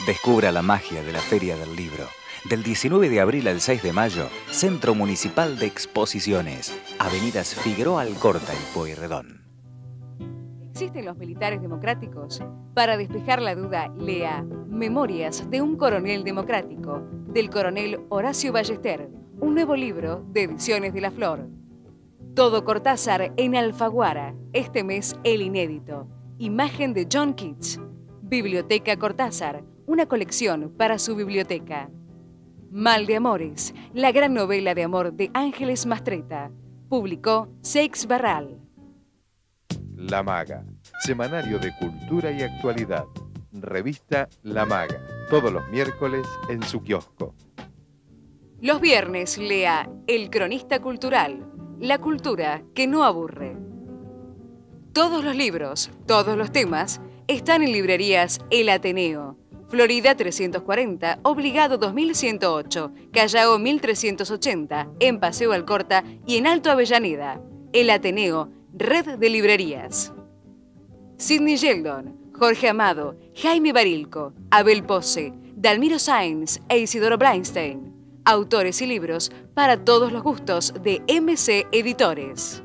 Descubra la magia de la Feria del Libro. Del 19 de abril al 6 de mayo, Centro Municipal de Exposiciones, Avenidas Figueroa Alcorta y Pueyrredón. ¿Existen los militares democráticos? Para despejar la duda, lea Memorias de un coronel democrático, del coronel Horacio Ballester, un nuevo libro de Ediciones de la Flor. Todo Cortázar en Alfaguara, este mes el inédito. Imagen de John Keats. Biblioteca Cortázar, una colección para su biblioteca. Mal de Amores, la gran novela de amor de Ángeles Mastretta. Publicó Seix Barral. La Maga, semanario de cultura y actualidad. Revista La Maga, todos los miércoles en su kiosco. Los viernes lea El Cronista Cultural, la cultura que no aburre. Todos los libros, todos los temas, están en librerías El Ateneo. Florida 340, Obligado 2108, Callao 1380, en Paseo Alcorta y en Alto Avellaneda. El Ateneo, red de librerías. Sidney Sheldon, Jorge Amado, Jaime Barilco, Abel Pose, Dalmiro Sáenz e Isidoro Blainstein. Autores y libros para todos los gustos de MC Editores.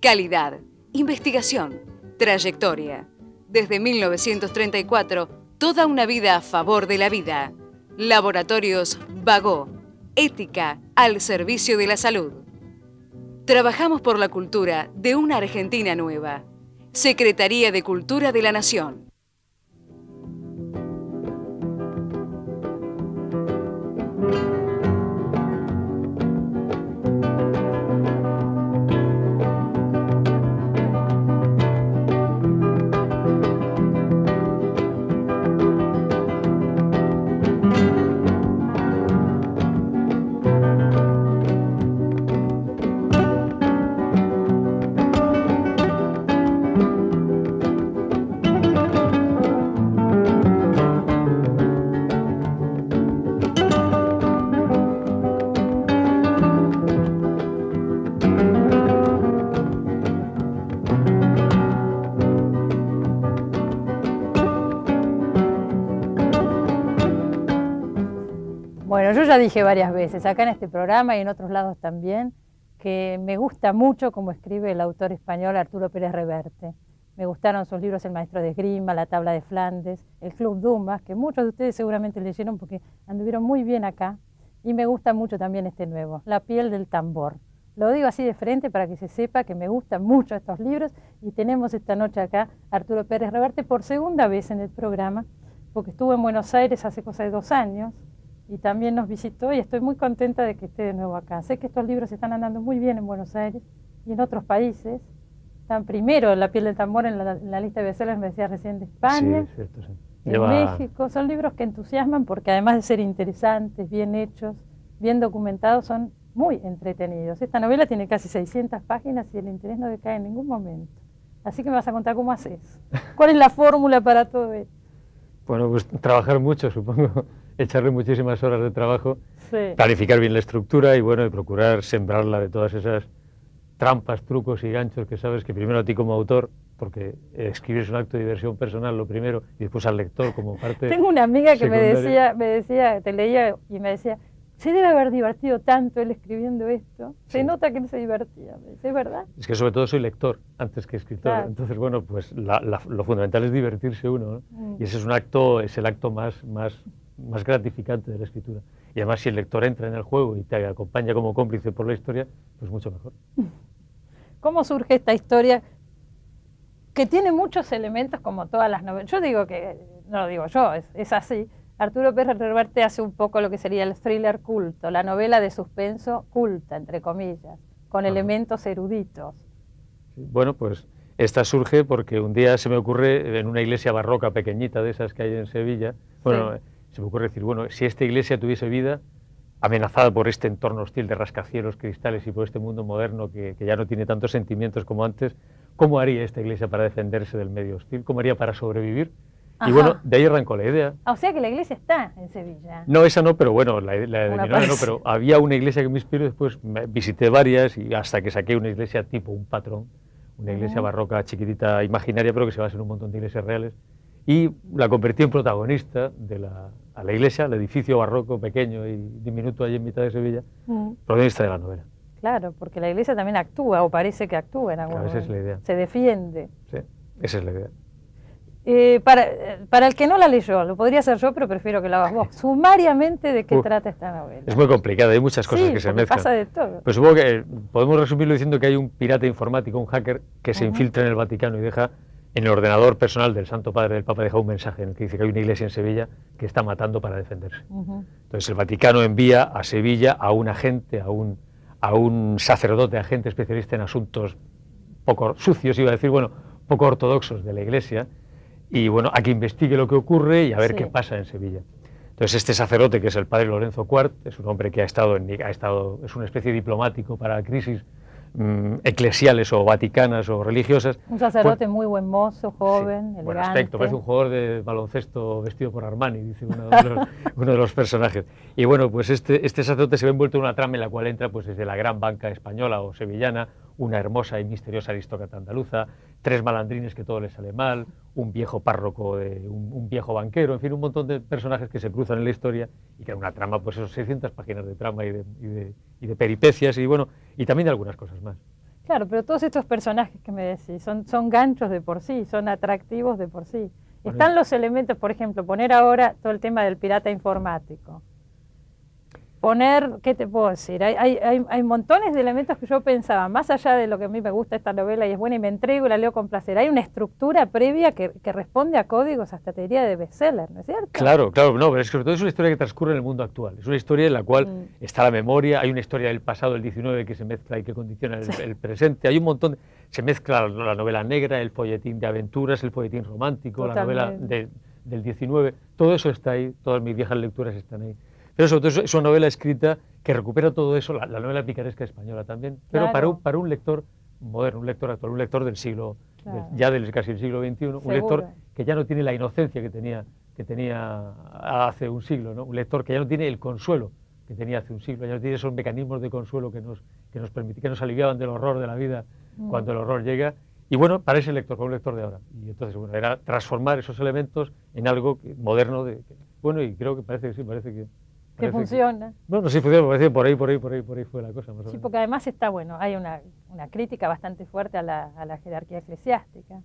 Calidad, investigación, trayectoria. Desde 1934, toda una vida a favor de la vida. Laboratorios Bagó. Ética al servicio de la salud. Trabajamos por la cultura de una Argentina nueva. Secretaría de Cultura de la Nación. Bueno, yo ya dije varias veces, acá en este programa y en otros lados también, que me gusta mucho cómo escribe el autor español Arturo Pérez Reverte. Me gustaron sus libros El Maestro de Esgrima, La Tabla de Flandes, El Club Dumas, que muchos de ustedes seguramente leyeron porque anduvieron muy bien acá. Y me gusta mucho también este nuevo, La Piel del Tambor. Lo digo así de frente para que se sepa que me gustan mucho estos libros y tenemos esta noche acá Arturo Pérez Reverte por segunda vez en el programa, porque estuvo en Buenos Aires hace cosa de 2 años. Y también nos visitó y estoy muy contenta de que esté de nuevo acá. Sé que estos libros están andando muy bien en Buenos Aires y en otros países. Están primero La Piel del Tambor en la lista de bestsellers, me decía recién, de España, sí, cierto, sí. en México. Son libros que entusiasman porque además de ser interesantes, bien hechos, bien documentados, son muy entretenidos. Esta novela tiene casi 600 páginas y el interés no decae en ningún momento. Así que me vas a contar cómo haces. ¿Cuál es la fórmula para todo esto? Bueno, pues trabajar mucho, supongo. Echarle muchísimas horas de trabajo, sí. Planificar bien la estructura y bueno, y procurar sembrarla de todas esas trampas, trucos y ganchos que sabes que primero a ti como autor, porque escribir es un acto de diversión personal lo primero, y después al lector como parte Tengo una amiga que secundaria. me decía, te leía y me decía, se debe haber divertido tanto él escribiendo esto, se Sí. nota que él se divertía, ¿es verdad? Es que sobre todo soy lector antes que escritor, Claro. Entonces bueno, pues lo fundamental es divertirse uno, ¿no? Y ese es el acto más gratificante de la escritura. Y además si el lector entra en el juego y te acompaña como cómplice por la historia, pues mucho mejor. ¿Cómo surge esta historia que tiene muchos elementos como todas las novelas? Yo digo que, no lo digo yo, es así. Arturo Pérez Reverte hace un poco lo que sería el thriller culto, la novela de suspenso culta, entre comillas, con elementos eruditos. Sí, bueno, pues esta surge porque un día se me ocurre, en una iglesia barroca pequeñita de esas que hay en Sevilla, bueno, se me ocurre decir, bueno, si esta iglesia tuviese vida, amenazada por este entorno hostil de rascacielos, cristales y por este mundo moderno que ya no tiene tantos sentimientos como antes, ¿cómo haría esta iglesia para defenderse del medio hostil? ¿Cómo haría para sobrevivir? Ajá. Y bueno, de ahí arrancó la idea. O sea que la iglesia está en Sevilla. No, esa no, pero bueno, la de mi novia no, parece. pero había una iglesia que me inspiró, después visité varias y hasta que saqué una iglesia tipo un patrón, una iglesia barroca chiquitita, imaginaria, pero que se basa en un montón de iglesias reales. y la convertí en protagonista a la iglesia, el edificio barroco pequeño y diminuto allí en mitad de Sevilla, protagonista de la novela. Claro, porque la iglesia también actúa, o parece que actúa en algún momento. Esa es la idea. Se defiende. Sí, esa es la idea. Para el que no la leyó, lo podría hacer yo, pero prefiero que lo hagas vos. Sumariamente, ¿de qué trata esta novela? Es muy complicada, hay muchas cosas que se mezclan. Pasa de todo. Pues supongo que podemos resumirlo diciendo que hay un pirata informático, un hacker, que se infiltra en el Vaticano y deja en el ordenador personal del Santo Padre del Papa, deja un mensaje en el que dice que hay una iglesia en Sevilla que está matando para defenderse. Entonces el Vaticano envía a Sevilla a un agente, a un sacerdote, agente especialista en asuntos poco sucios, iba a decir, bueno, poco ortodoxos de la iglesia, y bueno, a que investigue lo que ocurre y a ver qué pasa en Sevilla. Entonces este sacerdote, que es el padre Lorenzo Quart, es un hombre que es una especie de diplomático para crisis eclesiales o vaticanas o religiosas. Un sacerdote muy buen mozo, joven, elegante. Buen aspecto, parece un jugador de baloncesto vestido por Armani, dice uno de los personajes. Y bueno, pues este sacerdote se ve envuelto en una trama en la cual entra pues desde la gran banca española o sevillana, una hermosa y misteriosa aristócrata andaluza, 3 malandrines que todo les sale mal, un viejo párroco, un viejo banquero, en fin, un montón de personajes que se cruzan en la historia y que hay una trama, pues esos 600 páginas de trama y de peripecias y bueno, y también de algunas cosas más. Claro, pero todos estos personajes que me decís son ganchos de por sí, son atractivos de por sí. Bueno, están los elementos, por ejemplo, poner ahora todo el tema del pirata informático. Poner, ¿qué te puedo decir? Hay montones de elementos que yo pensaba, más allá de lo que a mí me gusta esta novela y es buena y me entrego y la leo con placer, hay una estructura previa que responde a códigos, hasta te diría de bestseller, ¿no es cierto? Claro, no, pero es que sobre todo es una historia que transcurre en el mundo actual, es una historia en la cual está la memoria, hay una historia del pasado, el 19, que se mezcla y que condiciona el presente, hay un montón, se mezcla la novela negra, el folletín de aventuras, el folletín romántico, totalmente. La novela del 19, todo eso está ahí, todas mis viejas lecturas están ahí. Pero sobre todo es una novela escrita que recupera todo eso, la novela picaresca española también, pero para un lector moderno, un lector actual, un lector del siglo, ya del casi el siglo XXI, un lector que ya no tiene la inocencia que tenía hace un siglo, ¿no? Un lector que ya no tiene el consuelo que tenía hace un siglo, ya no tiene esos mecanismos de consuelo que nos aliviaban del horror de la vida cuando el horror llega. Y bueno, para ese lector, para un lector de ahora. Y entonces, bueno, era transformar esos elementos en algo moderno, bueno, y creo que parece que que funciona. Bueno, sí funciona, parece por ahí fue la cosa. Más o menos. Porque además está bueno, hay una crítica bastante fuerte a la jerarquía eclesiástica.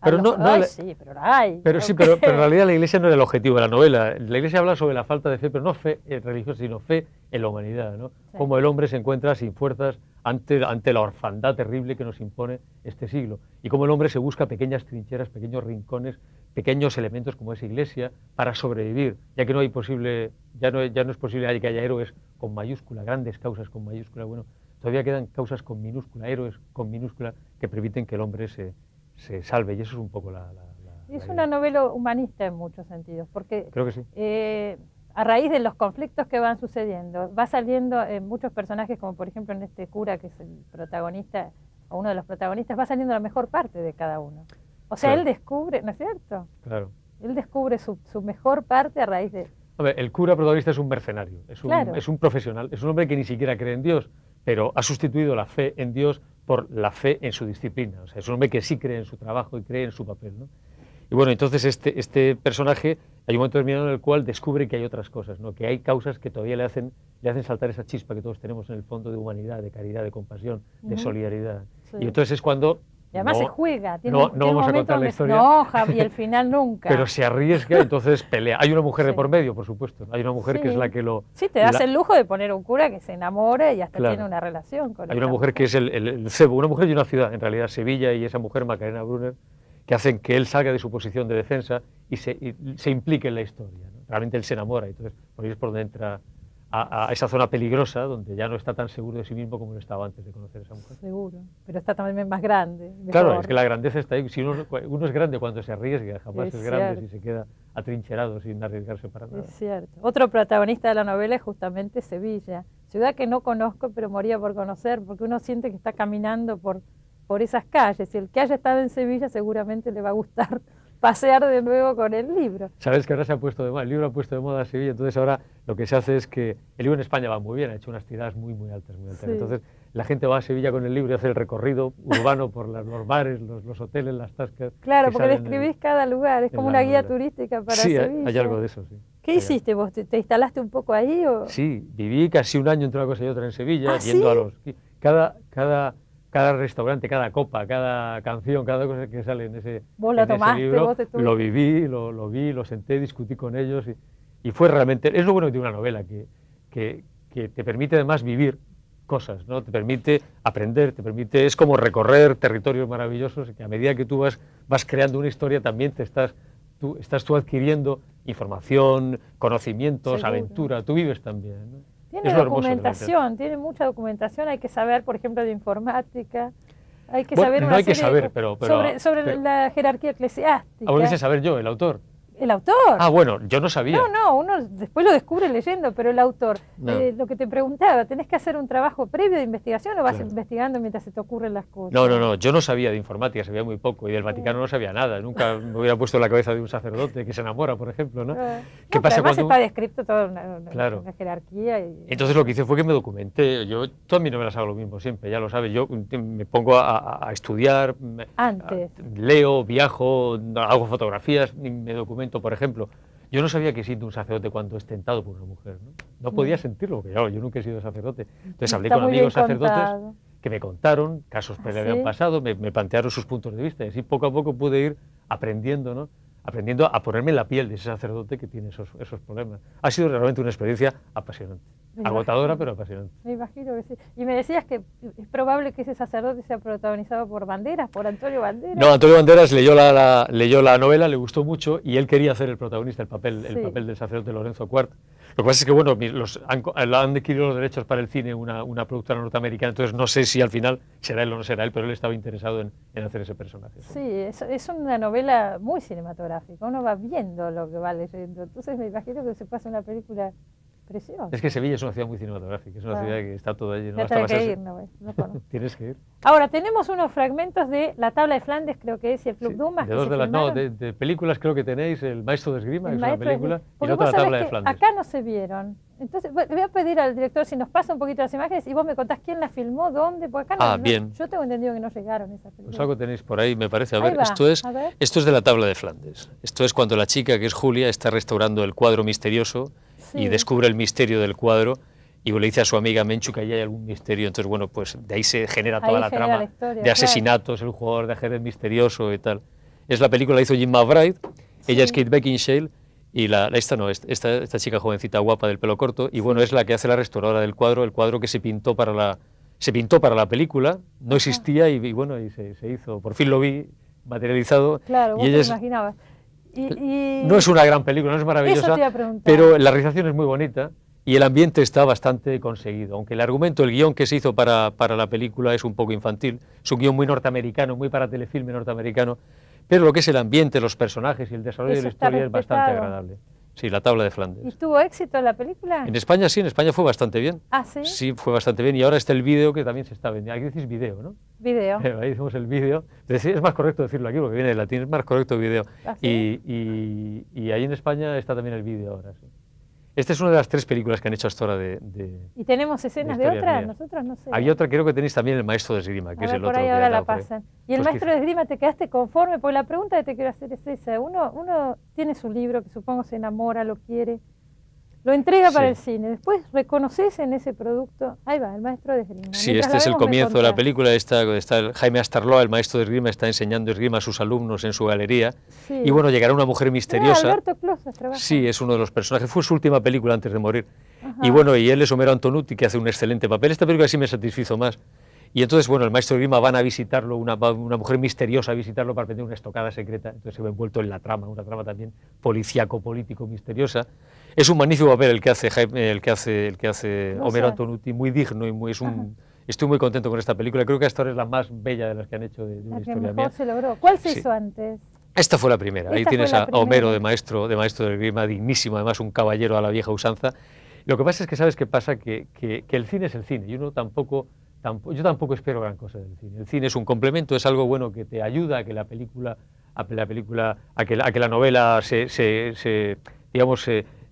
Pero sí, pero la hay. Pero en realidad la Iglesia no era el objetivo de la novela. La Iglesia habla sobre la falta de fe, pero no fe religiosa, sino fe en la humanidad, ¿no? Sí. Cómo el hombre se encuentra sin fuerzas ante la orfandad terrible que nos impone este siglo. Y cómo el hombre se busca pequeñas trincheras, pequeños rincones, pequeños elementos como esa Iglesia para sobrevivir, ya que ya no es posible que haya héroes con mayúscula, grandes causas con mayúscula. Bueno, todavía quedan causas con minúscula, héroes con minúscula, que permiten que el hombre se salve, y eso es un poco Es una novela humanista en muchos sentidos, porque creo que sí. A raíz de los conflictos que van sucediendo, va saliendo muchos personajes, como por ejemplo en este cura, que es el protagonista, o uno de los protagonistas, va saliendo la mejor parte de cada uno. O sea, él descubre, ¿no es cierto? Claro. Él descubre su mejor parte a raíz de... Hombre, el cura protagonista es un mercenario, es un profesional, es un hombre que ni siquiera cree en Dios, pero ha sustituido la fe en Dios por la fe en su disciplina. O sea, es un hombre que sí cree en su trabajo y cree en su papel, ¿no? Y bueno, entonces este personaje, hay un momento determinado en el cual descubre que hay otras cosas, ¿no? Que hay causas que todavía le hacen saltar esa chispa que todos tenemos en el fondo de humanidad, de caridad, de compasión, de solidaridad. Sí. Y entonces es cuando... Y además se juega, tiene no vamos a contar la historia. No, y el final nunca. Pero se arriesga, entonces pelea. Hay una mujer de por medio, por supuesto. Hay una mujer que es la que lo... Sí, te das el lujo de poner un cura que se enamora y hasta tiene una relación con él. Hay una mujer que es el cebo, una mujer y una ciudad, en realidad, Sevilla, y esa mujer, Macarena Brunner, que hacen que él salga de su posición de defensa y se implique en la historia, ¿no? Realmente él se enamora, y entonces por ahí es por donde entra a esa zona peligrosa, donde ya no está tan seguro de sí mismo como lo estaba antes de conocer a esa mujer. Seguro, pero está también más grande. Mejor. Claro, es que la grandeza está ahí. Si uno es grande cuando se arriesga, jamás es grande si se queda atrincherado sin arriesgarse para nada. Es cierto. Otro protagonista de la novela es justamente Sevilla, ciudad que no conozco, pero moría por conocer, porque uno siente que está caminando por esas calles, y el que haya estado en Sevilla seguramente le va a gustar pasear de nuevo con el libro. Sabes que ahora se ha puesto de moda, el libro ha puesto de moda a Sevilla, entonces ahora lo que se hace es que el libro en España va muy bien, ha hecho unas tiradas muy altas. Sí. Entonces la gente va a Sevilla con el libro y hace el recorrido urbano por los bares, los hoteles, las tascas. Claro, porque describís cada lugar, es como una guía turística para Sevilla. Sí, hay algo de eso, sí. ¿Qué hiciste vos? ¿Te instalaste un poco ahí? O? Sí, viví casi un año entre una cosa y otra en Sevilla, ¿Ah, yendo sí? a los... Cada restaurante, cada copa, cada canción, cada cosa que sale en ese, ¿Vos lo en ese tomaste, libro, vos te estuviste? lo viví, lo vi, lo senté, discutí con ellos y fue realmente... Es lo bueno de una novela, que te permite además vivir cosas, ¿no? Te permite aprender, es como recorrer territorios maravillosos y que a medida que tú vas creando una historia también estás tú adquiriendo información, conocimientos, Seguro. aventura, tú vives también, ¿no? Tiene Es lo hermoso de la documentación, tiene mucha documentación, hay que saber, por ejemplo, de informática, hay que Bueno, saber no una hay que serie de saber, cosas sobre la jerarquía eclesiástica. Ahora dice saber yo, el autor. ¿El autor? Ah, bueno, yo no sabía. No, uno después lo descubre leyendo, pero el autor, No. lo que te preguntaba, ¿tenés que hacer un trabajo previo de investigación o vas Claro. investigando mientras se te ocurren las cosas? No, yo no sabía de informática, sabía muy poco, y del Vaticano no sabía nada, nunca me hubiera puesto en la cabeza de un sacerdote que se enamora, por ejemplo, ¿no? ¿Qué pasa además cuando está descrito toda una Claro. jerarquía. Entonces lo que hice fue que me documenté. Yo todas mis novelas hago lo mismo siempre, ya lo sabes. Yo me pongo a estudiar, Antes. leo, viajo, hago fotografías, me documento, por ejemplo. Yo no sabía que siendo un sacerdote cuando es tentado por una mujer, ¿no? No podía sentirlo, porque claro, yo nunca he sido sacerdote. Entonces hablé Está con muy bien amigos sacerdotes contado. que me contaron casos que le habían ¿Sí? pasado, me plantearon sus puntos de vista y así poco a poco pude ir aprendiendo, ¿no? Aprendiendo a ponerme en la piel de ese sacerdote que tiene esos problemas. Ha sido realmente una experiencia apasionante, Me agotadora imagino. pero apasionante. Me imagino que sí. Y me decías que es probable que ese sacerdote sea protagonizado por Banderas, por Antonio Banderas. No, Antonio Banderas leyó la novela, le gustó mucho y él quería hacer el protagonista, el papel del sacerdote Lorenzo IV. Lo que pasa es que bueno, han adquirido los derechos para el cine una productora norteamericana, entonces no sé si al final será él o no será él, pero él estaba interesado en hacer ese personaje. Sí, es una novela muy cinematográfica, uno va viendo lo que va leyendo, entonces me imagino que se pasa una película preciosa. Es que Sevilla es una ciudad muy cinematográfica, es una ciudad que está toda allí. Ya tenés que ir, no conozco. Tienes que ir. Ahora, tenemos unos fragmentos de La Tabla de Flandes, creo que es, y El Club Dumas. De películas creo que tenéis, El Maestro de Esgrima, que es una película, y Porque otra La vos sabés Tabla de que Flandes. acá no se vieron. Entonces, le voy a pedir al director si nos pasa un poquito las imágenes y vos me contás quién las filmó, dónde, porque acá bien. yo tengo entendido que no llegaron esas películas. Pues algo tenéis por ahí, me parece. A Ahí ver, va, esto a ver. es de La Tabla de Flandes. Esto es cuando la chica, que es Julia, está restaurando el cuadro misterioso y descubre el misterio del cuadro y le dice a su amiga Menchu que ahí hay algún misterio. Entonces, bueno, pues de ahí se genera toda la trama historia, de asesinatos, el jugador de ajedrez misterioso y tal. Es la película, la hizo Jim McBride, ella es Kate Beckinsale y esta chica jovencita guapa del pelo corto, y bueno, es la que hace la restauradora del cuadro, el cuadro que se pintó para la película, no existía y bueno, y se hizo, por fin lo vi materializado. Claro, vos y te ella imaginabas. no es una gran película, no es maravillosa, Eso te iba a preguntar. pero la realización es muy bonita y el ambiente está bastante conseguido, aunque el argumento, el guión que se hizo para la película es un poco infantil, es un guión muy norteamericano, muy para telefilme norteamericano, pero lo que es el ambiente, los personajes y el desarrollo de la historia es bastante agradable. Sí, La Tabla de Flandes. ¿Y tuvo éxito la película? En España sí, en España fue bastante bien. ¿Ah, sí? Sí, fue bastante bien y ahora está el vídeo que también se está vendiendo. Aquí decís vídeo, ¿no? Video. Ahí decimos el vídeo. Es más correcto decirlo aquí porque viene del latín, es más correcto vídeo. ¿Ah, sí? Y ahí en España está también el vídeo ahora, sí. Esta es una de las 3 películas que han hecho hasta ahora ¿Y tenemos escenas de historias otra? mías. Nosotros no sé. Hay otra, creo que tenéis también El Maestro de Esgrima, que A es ver, el por otro ahí que ahora la por ahí. pasan. ¿Y el Pues maestro de esgrima te quedaste conforme? Porque la pregunta que te quiero hacer es esa. Uno tiene su libro, que supongo se enamora, lo quiere, lo entrega para el cine. Después reconoces en ese producto, ahí va, el maestro de esgrima. Sí, Mientras este la es el vemos, me comienzo de la contás. película. Está Jaime Astarloa, el maestro de esgrima, está enseñando esgrima a sus alumnos en su galería. Sí. Y bueno, llegará una mujer misteriosa. Alberto Closas trabaja. Sí, es uno de los personajes. Fue su última película antes de morir. Ajá. Y bueno, y él es Homero Antonutti, que hace un excelente papel. Esta película sí me satisfizo más. Y entonces, bueno, el maestro de esgrima van a visitarlo, una mujer misteriosa a visitarlo para aprender una estocada secreta. Entonces se ve envuelto en la trama, una trama también policíaco, político, misteriosa. Es un magnífico papel el que hace Homero Antonutti, muy digno y estoy muy contento con esta película. Creo que hasta ahora es la más bella de las que han hecho de una La que historia mejor mía. se logró. ¿Cuál se Sí. hizo antes? Esta fue la primera. Ahí Esta tienes fue la a Homero primera. de maestro de esgrima, dignísimo, además un caballero a la vieja usanza. Lo que pasa es que, ¿sabes qué pasa? Que el cine es el cine y uno yo tampoco espero gran cosa del cine. El cine es un complemento, es algo bueno que te ayuda a que la película, a que la novela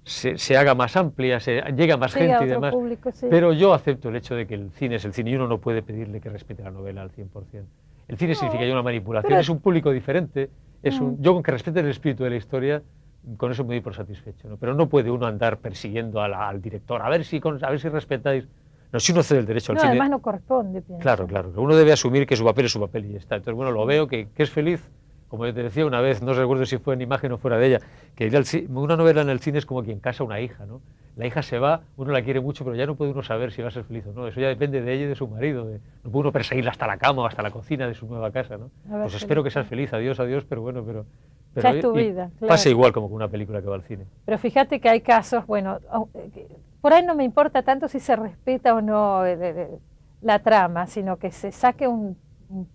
se haga más amplia, llegue a más Llega a gente y otro demás. público, sí. Pero yo acepto el hecho de que el cine es el cine y uno no puede pedirle que respete la novela al 100%. El cine significa ya una manipulación, pero- es un público diferente. Yo con que respete el espíritu de la historia, con eso me doy por satisfecho, ¿no? Pero no puede uno andar persiguiendo al director, a ver si respetáis. No, si uno cede el derecho al No, cine. además no corresponde, pienso. Claro, claro. Uno debe asumir que su papel es su papel y ya está. Entonces, bueno, lo veo que es feliz. Como yo te decía una vez, no recuerdo si fue en imagen o fuera de ella, que una novela en el cine es como quien casa a una hija, ¿no? La hija se va, uno la quiere mucho, pero ya no puede uno saber si va a ser feliz o no. Eso ya depende de ella y de su marido. No puede uno perseguirla hasta la cama o hasta la cocina de su nueva casa, ¿no? A ver, Pues espero que seas feliz, adiós, adiós, pero bueno, Ya es tu vida, claro. Pasa igual como con una película que va al cine. Pero fíjate que hay casos, bueno, por ahí no me importa tanto si se respeta o no la trama, sino que se saque un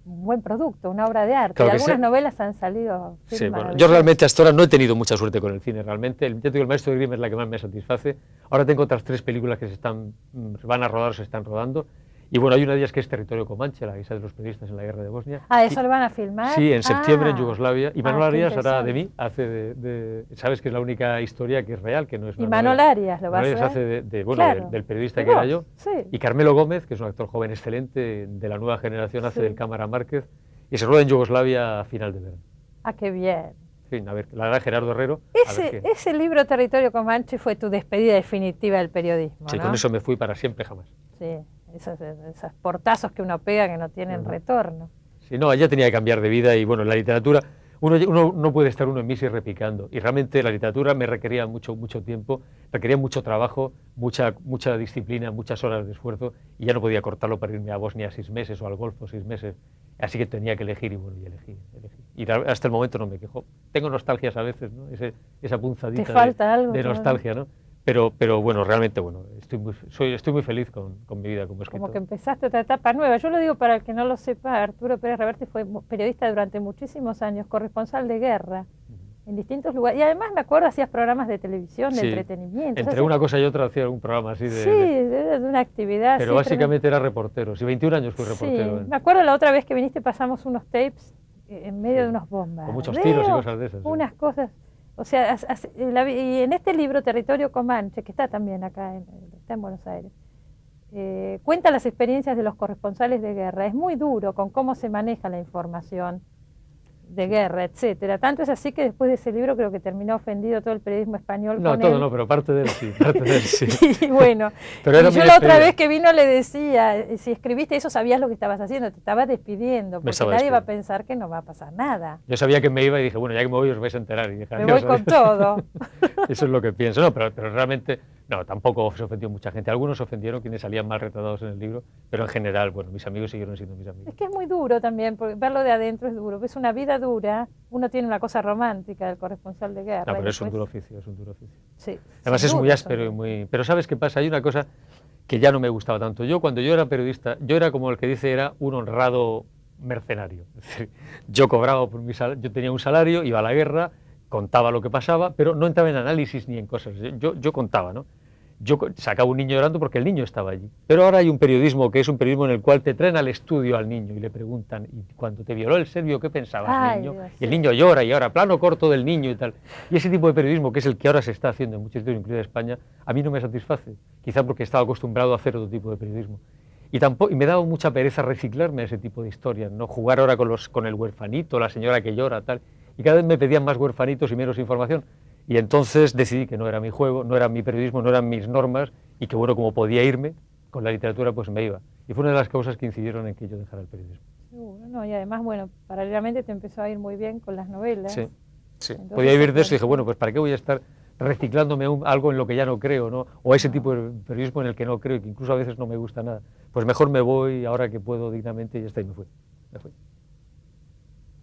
buen producto, una obra de arte. Claro Y que algunas sí. novelas han salido. Sí, bueno, yo maravillosas. realmente hasta ahora no he tenido mucha suerte con el cine, realmente. Ya te digo, El maestro de Grimm es la que más me satisface. Ahora tengo otras 3 películas que van a rodar o se están rodando. Y bueno, hay una de ellas que es Territorio Comanche, la guisa de los periodistas en la guerra de Bosnia. Ah, ¿eso lo van a filmar? Sí, en septiembre en Ah. Yugoslavia. Y Manuel qué Arias hará de interesante. mí, sabes que es la única historia que es real, que no es Y una Manuel novela. Arias lo va a Manuel Arias hacer. hace Claro. del periodista ¿Y que era vos? yo. Sí. Y Carmelo Gómez, que es un actor joven excelente de la nueva generación, hace Sí. del Cámara Márquez. Y se rueda en Yugoslavia a final de verano. Ah, qué bien. En fin, a ver, la hará Gerardo Herrero. a ver qué- Ese libro Territorio Comanche fue tu despedida definitiva del periodismo, Sí, ¿no? con eso me fui para siempre jamás. Sí, esos portazos que uno pega que no tienen retorno. Si no, allá tenía que cambiar de vida y bueno, la literatura, uno no puede estar uno en misa y repicando. Y realmente la literatura me requería mucho tiempo, requería mucho trabajo, mucha disciplina, muchas horas de esfuerzo y ya no podía cortarlo para irme a Bosnia 6 meses o al Golfo 6 meses. Así que tenía que elegir y bueno, y elegí. Y hasta el momento no me quejo. Tengo nostalgias a veces, ¿no? Esa punzadita ¿Te falta algo de todavía? nostalgia, ¿no? Pero bueno, realmente bueno, estoy muy feliz con mi vida como escritor. Como que empezaste otra etapa nueva. Yo lo digo para el que no lo sepa, Arturo Pérez Reverte fue periodista durante muchísimos años, corresponsal de guerra en distintos lugares. Y además me acuerdo, hías programas de televisión, de Sí. entretenimiento. Entre O sea, una cosa y otra hacía algún programa así de... sí, de una actividad. Pero sí, básicamente era reportero. Sí, 21 años fui Sí, reportero. me acuerdo la otra vez que viniste pasamos unos tapes en medio de unos bombardeos. Con muchos tiros y cosas de esas. Sí. Unas cosas. O sea, y en este libro, Territorio Comanche, que está también acá, está en Buenos Aires, cuenta las experiencias de los corresponsales de guerra. Es muy duro con cómo se maneja la información de guerra, etcétera. Tanto es así que después de ese libro creo que terminó ofendido todo el periodismo español. No, con todo él. no, pero parte de él sí. Parte de él, sí. Y bueno, Pero era y yo mi la otra despedida. vez que vino le decía, si escribiste eso sabías lo que estabas haciendo, te estabas despidiendo, porque estaba nadie va a despidiendo. pensar que no va a pasar nada. Yo sabía que me iba y dije, bueno, ya que me voy os vais a enterar. Y dije, Me adiós, voy con adiós. todo. Eso es lo que pienso. No, pero realmente, no, tampoco se ofendió mucha gente. Algunos se ofendieron quienes salían mal retratados en el libro, pero en general, bueno, mis amigos siguieron siendo mis amigos. Es que es muy duro también, porque verlo de adentro es duro. Es una vida dura, uno tiene una cosa romántica del corresponsal de guerra. No, y pero es un después- duro oficio, es un duro oficio. Sí, Además sin es muy duda, áspero y son- muy... Pero ¿sabes qué pasa? Hay una cosa que ya no me gustaba tanto. Cuando yo era periodista, yo era como el que dice, era un honrado mercenario. Es decir, yo cobraba por yo tenía un salario, iba a la guerra, contaba lo que pasaba, pero no entraba en análisis ni en cosas. Yo contaba, ¿no? Yo sacaba un niño llorando porque el niño estaba allí. Pero ahora hay un periodismo que es un periodismo en el cual te traen al estudio al niño y le preguntan, ¿y cuando te violó el serbio qué pensabas, Ay, niño? Dios, Y el sí. niño llora y ahora plano corto del niño y tal. Y ese tipo de periodismo, que es el que ahora se está haciendo en muchos sitios, incluida España, a mí no me satisface. Quizá porque estaba acostumbrado a hacer otro tipo de periodismo. Y me daba mucha pereza reciclarme a ese tipo de historias, ¿no? Jugar ahora con el huerfanito, la señora que llora, tal. Y cada vez me pedían más huerfanitos y menos información. Y entonces decidí que no era mi juego, no era mi periodismo, no eran mis normas, y que bueno, como podía irme con la literatura, pues me iba. Y fue una de las causas que incidieron en que yo dejara el periodismo. Seguro, ¿no? Y además, bueno, paralelamente te empezó a ir muy bien con las novelas. Sí, sí. Entonces, Podía vivir de eso y dije, bueno, bueno, pues ¿para qué voy a estar reciclándome algo en lo que ya no creo, ¿no? O a ese tipo de periodismo en el que no creo y que incluso a veces no me gusta nada? Pues mejor me voy ahora que puedo dignamente y ya está, y me fui. Me fui.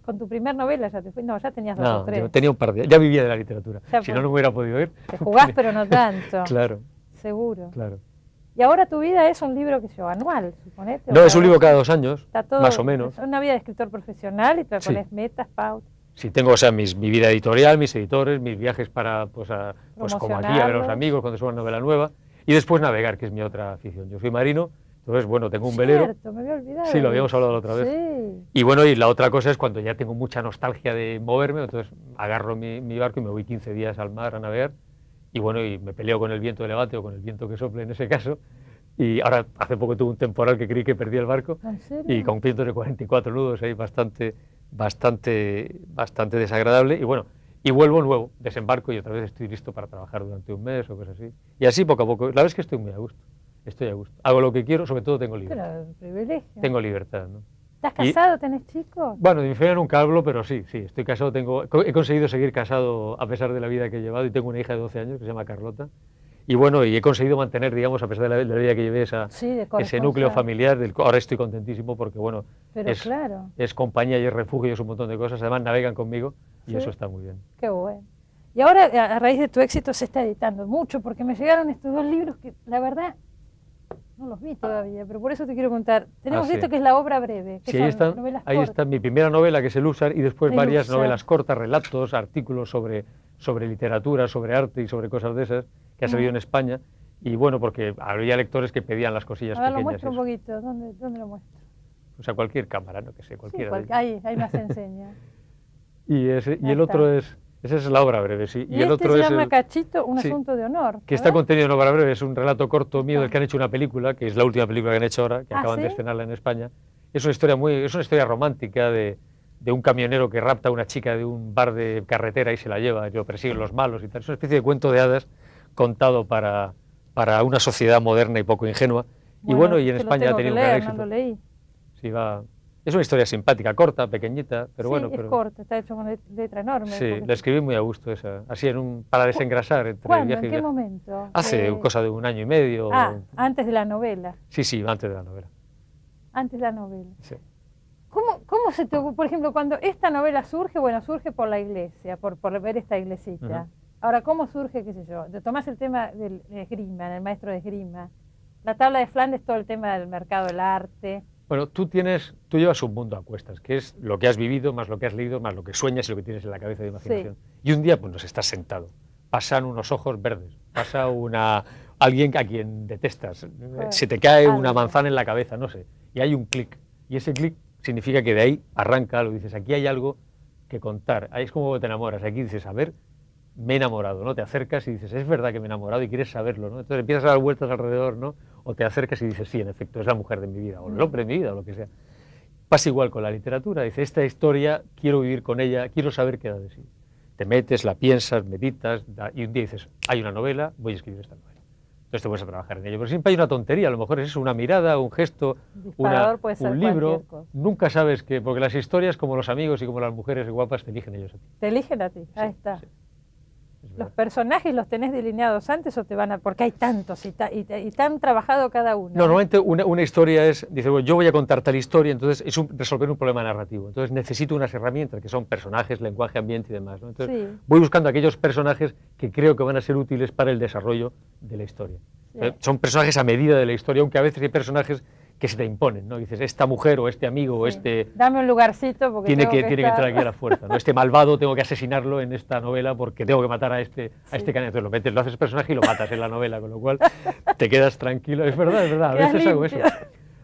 Con tu primer novela ya te fui, no, ya tenías dos o No, tres. yo tenía un par de... Ya vivía de la literatura. Ya, Si pues, no, no me hubiera podido ir. Te jugás, pero no tanto. Claro, Seguro. claro. Y ahora tu vida es un libro que yo anual, suponete. No, o es un libro cada 2 años, Está todo, más o menos. Es una vida de escritor profesional y te Sí. pones metas, pautas. Sí, tengo, o sea, mi vida editorial, mis editores, mis viajes para, pues como aquí, a ver a los Promocionarlos. amigos cuando suba una novela nueva. Y después navegar, que es mi otra afición. Yo soy marino, entonces, bueno, tengo un velero. Cierto, me había olvidado. Sí, lo de habíamos eso. hablado la otra vez. Sí. Y bueno, y la otra cosa es cuando ya tengo mucha nostalgia de moverme, entonces agarro mi barco y me voy 15 días al mar a navegar y bueno, y me peleo con el viento de levante o con el viento que sople en ese caso, y ahora hace poco tuve un temporal que creí que perdía el barco, ¿En serio? y con vientos de 44 nudos ahí bastante desagradable, y bueno, y vuelvo nuevo, desembarco y otra vez estoy listo para trabajar durante un mes o cosas así. Y así poco a poco, la verdad es que estoy muy a gusto, estoy a gusto. Hago lo que quiero, sobre todo tengo libertad. Pero privilegio. Tengo libertad, ¿no? ¿Estás casado? ¿Tenés chicos? Bueno, de mi familia nunca hablo, pero sí, estoy casado, he conseguido seguir casado a pesar de la vida que he llevado y tengo una hija de 12 años que se llama Carlota. Y bueno, y he conseguido mantener, digamos, a pesar de la vida que llevé, ese núcleo familiar, ahora estoy contentísimo porque, bueno, es compañía y es refugio y es un montón de cosas, además navegan conmigo y eso está muy bien. Qué bueno. Y ahora, a raíz de tu éxito, se está editando mucho, porque me llegaron estos 2 libros que, la verdad, no los vi todavía, pero por eso te quiero contar. Tenemos esto que es la obra breve, que son novelas cortas. Ahí está mi primera novela, que es El Húsar, y después varias novelas cortas, relatos, artículos sobre literatura, sobre arte y sobre cosas de esas, que ha salido en España, y bueno, porque había lectores que pedían las cosillas pequeñas. Lo muestro un poquito, ¿dónde lo muestro? O sea, cualquier cámara, no que sé, cualquiera. Sí, ahí más enseña. y el otro es, esa es la obra breve, sí. Y el otro se llama Cachito, un asunto de honor. Que está contenido en obra breve, es un relato corto mío del que han hecho una película, que es la última película que han hecho ahora, que acaban de estrenarla en España. Es una historia romántica de un camionero que rapta a una chica de un bar de carretera y se la lleva, y lo persiguen los malos y tal. Es una especie de cuento de hadas contado para una sociedad moderna y poco ingenua. Y bueno, y en España ha tenido un gran éxito. No lo leí. Sí, es una historia simpática, corta, pequeñita, pero bueno. Es corta, está hecho con letra enorme. Sí, la escribí muy a gusto esa, así para desengrasar entre ¿Cuándo? el viaje y ¿En qué momento? Hace cosa de 1 año y medio. Antes de la novela. Sí, antes de la novela. Antes de la novela. Sí. ¿Cómo se te ocurre, por ejemplo, cuando esta novela surge? Bueno, surge por la iglesia, por ver esta iglesita. Ahora, ¿cómo surge, qué sé yo? Te tomás el tema del esgrima, el maestro de esgrima, la tabla de Flandes, todo el tema del mercado del arte. Bueno, tú llevas un mundo a cuestas, que es lo que has vivido, más lo que has leído, más lo que sueñas y lo que tienes en la cabeza de imaginación. Y un día, pues, nos estás sentado, pasan unos ojos verdes, pasa alguien a quien detestas, se te cae una manzana en la cabeza, no sé, y hay un clic, y ese clic significa que de ahí arranca algo, dices, aquí hay algo que contar, ahí es como te enamoras, aquí dices, a ver, me he enamorado, ¿no? Te acercas y dices, es verdad que me he enamorado y quieres saberlo, ¿no? Entonces empiezas a dar vueltas alrededor, ¿no? O te acercas y dices, sí, en efecto, es la mujer de mi vida, o el hombre de mi vida, o lo que sea. Pasa igual con la literatura, dices, esta historia, quiero vivir con ella, quiero saber qué da de sí. Te metes, la piensas, meditas, y un día dices, hay una novela, voy a escribir esta novela. Entonces te pones a trabajar en ello. Pero siempre hay una tontería, a lo mejor es eso, una mirada, un gesto, un libro. Nunca sabes que, porque las historias, como los amigos y como las mujeres guapas, te eligen ellos a ti. Te eligen a ti, ahí está. Sí. ¿Los personajes los tenés delineados antes o te van a...? Porque hay tantos y tan trabajado cada uno. No, normalmente una historia es, dice, bueno, yo voy a contar tal historia, entonces es resolver un problema narrativo. Entonces necesito unas herramientas que son personajes, lenguaje, ambiente y demás, ¿no? Entonces voy buscando aquellos personajes que creo que van a ser útiles para el desarrollo de la historia. Son personajes a medida de la historia, aunque a veces hay personajes que se te imponen, ¿no? Dices, esta mujer o este amigo o este... Dame un lugarcito porque tiene que entrar aquí a la fuerza, ¿no? Este malvado tengo que asesinarlo en esta novela porque tengo que matar a este candidato. Entonces lo haces personaje y lo matas en la novela, con lo cual te quedas tranquilo. Es verdad, a veces hago eso.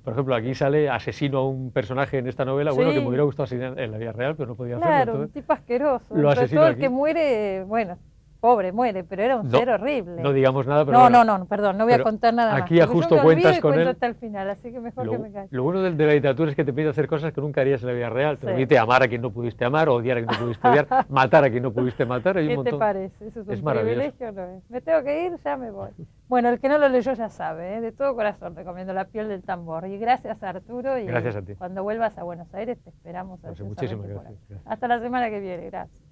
Por ejemplo, aquí sale asesino a un personaje en esta novela, bueno, que me hubiera gustado asesinar en la vida real, pero no podía hacerlo. Claro, un tipo asqueroso. Lo asesino todo el aquí. que muere, bueno... Pobre, muere, pero era un ser horrible. No digamos nada, pero no, perdón, no voy a contar nada más. Aquí justo cuentas con él. Hasta el final, así que mejor que me calles. Lo bueno de la literatura es que te permite hacer cosas que nunca harías en la vida real. Te permite amar a quien no pudiste amar, odiar a quien no pudiste odiar, matar a quien no pudiste matar. Hay un montón. ¿Qué te parece? Eso es un privilegio, ¿no es? Me tengo que ir, ya me voy. Sí. Bueno, el que no lo leyó ya sabe, ¿eh? De todo corazón recomiendo La piel del tambor. Y gracias, Arturo. Y gracias a ti. Cuando vuelvas a Buenos Aires te esperamos. Muchísimas gracias. Hasta la semana que viene, gracias.